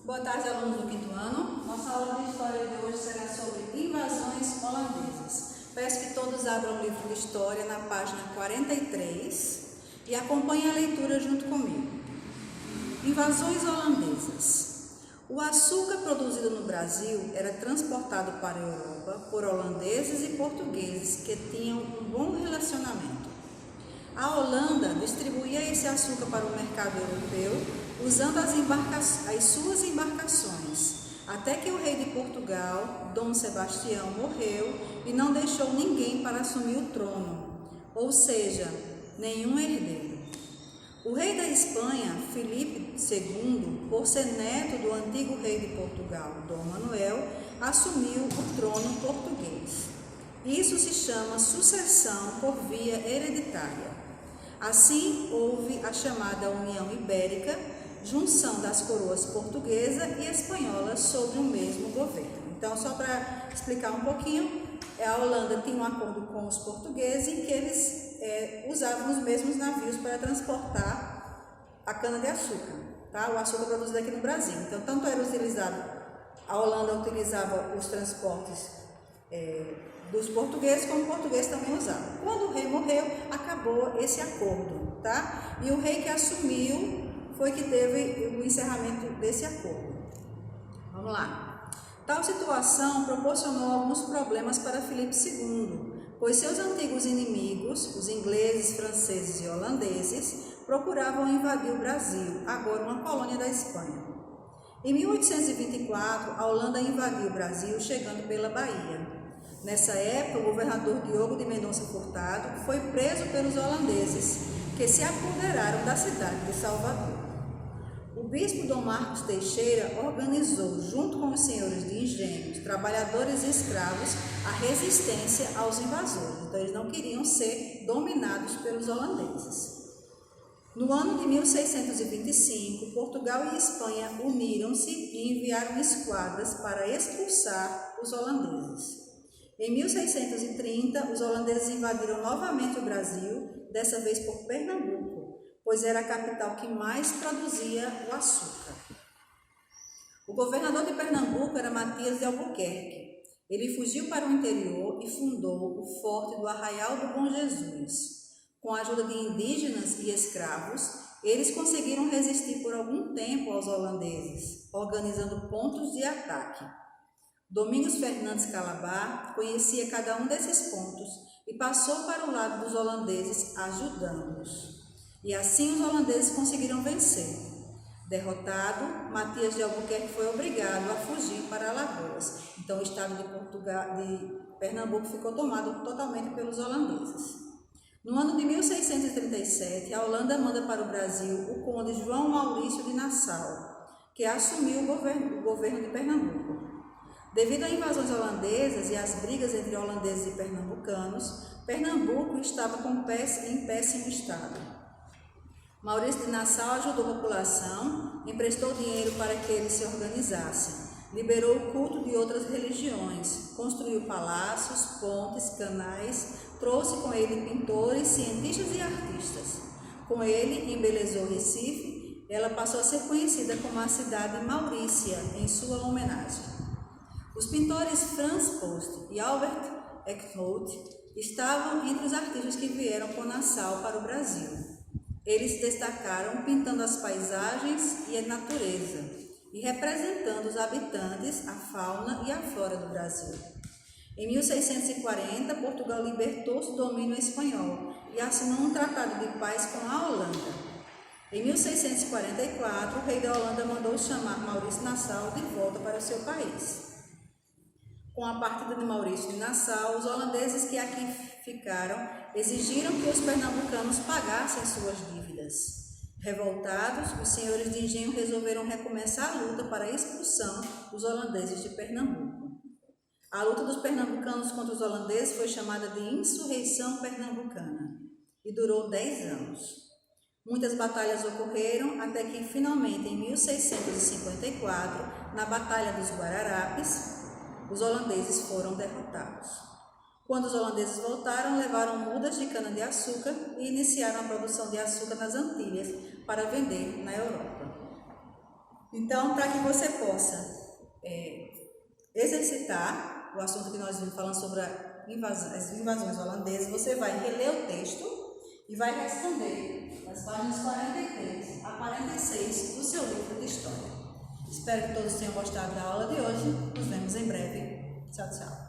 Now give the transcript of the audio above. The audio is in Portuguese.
Boa tarde, alunos do quinto ano. Nossa aula de história de hoje será sobre invasões holandesas. Peço que todos abram o livro de história na página 43 e acompanhem a leitura junto comigo. Invasões holandesas. O açúcar produzido no Brasil era transportado para a Europa por holandeses e portugueses que tinham um bom relacionamento. A Holanda distribuía esse açúcar para o mercado europeu usando as suas embarcações, até que o rei de Portugal, Dom Sebastião, morreu e não deixou ninguém para assumir o trono, ou seja, nenhum herdeiro. O rei da Espanha, Filipe II, por ser neto do antigo rei de Portugal, Dom Manuel, assumiu o trono português. Isso se chama sucessão por via hereditária. Assim, houve a chamada União Ibérica, junção das coroas portuguesa e espanhola sobre o mesmo governo. Então, só para explicar um pouquinho, a Holanda tinha um acordo com os portugueses em que eles usavam os mesmos navios para transportar a cana-de-açúcar, tá? O açúcar produzido aqui no Brasil. Então, tanto era utilizado, a Holanda utilizava os transportes dos portugueses, como o português também usava. Quando o rei morreu, acabou esse acordo, tá? E o rei que assumiu foi que teve o encerramento desse acordo. Vamos lá. Tal situação proporcionou alguns problemas para Filipe II, pois seus antigos inimigos, os ingleses, franceses e holandeses, procuravam invadir o Brasil, agora uma colônia da Espanha. Em 1824, a Holanda invadiu o Brasil, chegando pela Bahia. Nessa época, o governador Diogo de Mendonça Furtado foi preso pelos holandeses, que se apoderaram da cidade de Salvador. O bispo Dom Marcos Teixeira organizou, junto com os senhores de engenhos, trabalhadores e escravos, a resistência aos invasores. Então, eles não queriam ser dominados pelos holandeses. No ano de 1625, Portugal e Espanha uniram-se e enviaram esquadras para expulsar os holandeses. Em 1630, os holandeses invadiram novamente o Brasil, dessa vez por Pernambuco, pois era a capital que mais produzia o açúcar. O governador de Pernambuco era Matias de Albuquerque. Ele fugiu para o interior e fundou o Forte do Arraial do Bom Jesus. Com a ajuda de indígenas e escravos, eles conseguiram resistir por algum tempo aos holandeses, organizando pontos de ataque. Domingos Fernandes Calabar conhecia cada um desses pontos e passou para o lado dos holandeses, ajudando-os. E assim os holandeses conseguiram vencer. Derrotado, Matias de Albuquerque foi obrigado a fugir para Alagoas. Então o estado de Pernambuco ficou tomado totalmente pelos holandeses. No ano de 1637, a Holanda manda para o Brasil o conde João Maurício de Nassau, que assumiu o governo de Pernambuco. Devido a invasões holandesas e às brigas entre holandeses e pernambucanos, Pernambuco estava em péssimo estado. Maurício de Nassau ajudou a população, emprestou dinheiro para que eles se organizassem, liberou o culto de outras religiões, construiu palácios, pontes, canais, trouxe com ele pintores, cientistas e artistas. Com ele, embelezou Recife, ela passou a ser conhecida como a cidade Maurícia, em sua homenagem. Os pintores Franz Post e Albert Ecknold estavam entre os artistas que vieram com Nassau para o Brasil. Eles se destacaram pintando as paisagens e a natureza e representando os habitantes, a fauna e a flora do Brasil. Em 1640, Portugal libertou-se do domínio espanhol e assinou um tratado de paz com a Holanda. Em 1644, o rei da Holanda mandou chamar Maurício de Nassau de volta para o seu país. Com a partida de Maurício de Nassau, os holandeses que aqui ficaram exigiram que os pernambucanos pagassem suas dívidas. Revoltados, os senhores de engenho resolveram recomeçar a luta para a expulsão dos holandeses de Pernambuco. A luta dos pernambucanos contra os holandeses foi chamada de Insurreição Pernambucana e durou 10 anos. Muitas batalhas ocorreram até que, finalmente, em 1654, na Batalha dos Guararapes, os holandeses foram derrotados. Quando os holandeses voltaram, levaram mudas de cana-de-açúcar e iniciaram a produção de açúcar nas Antilhas para vender na Europa. Então, para que você possa exercitar o assunto que nós vimos falando sobre as invasões holandesas, você vai reler o texto e vai responder das páginas 43 a 46 do seu livro de história. Espero que todos tenham gostado da aula de hoje. Nos vemos em breve. Tchau, tchau.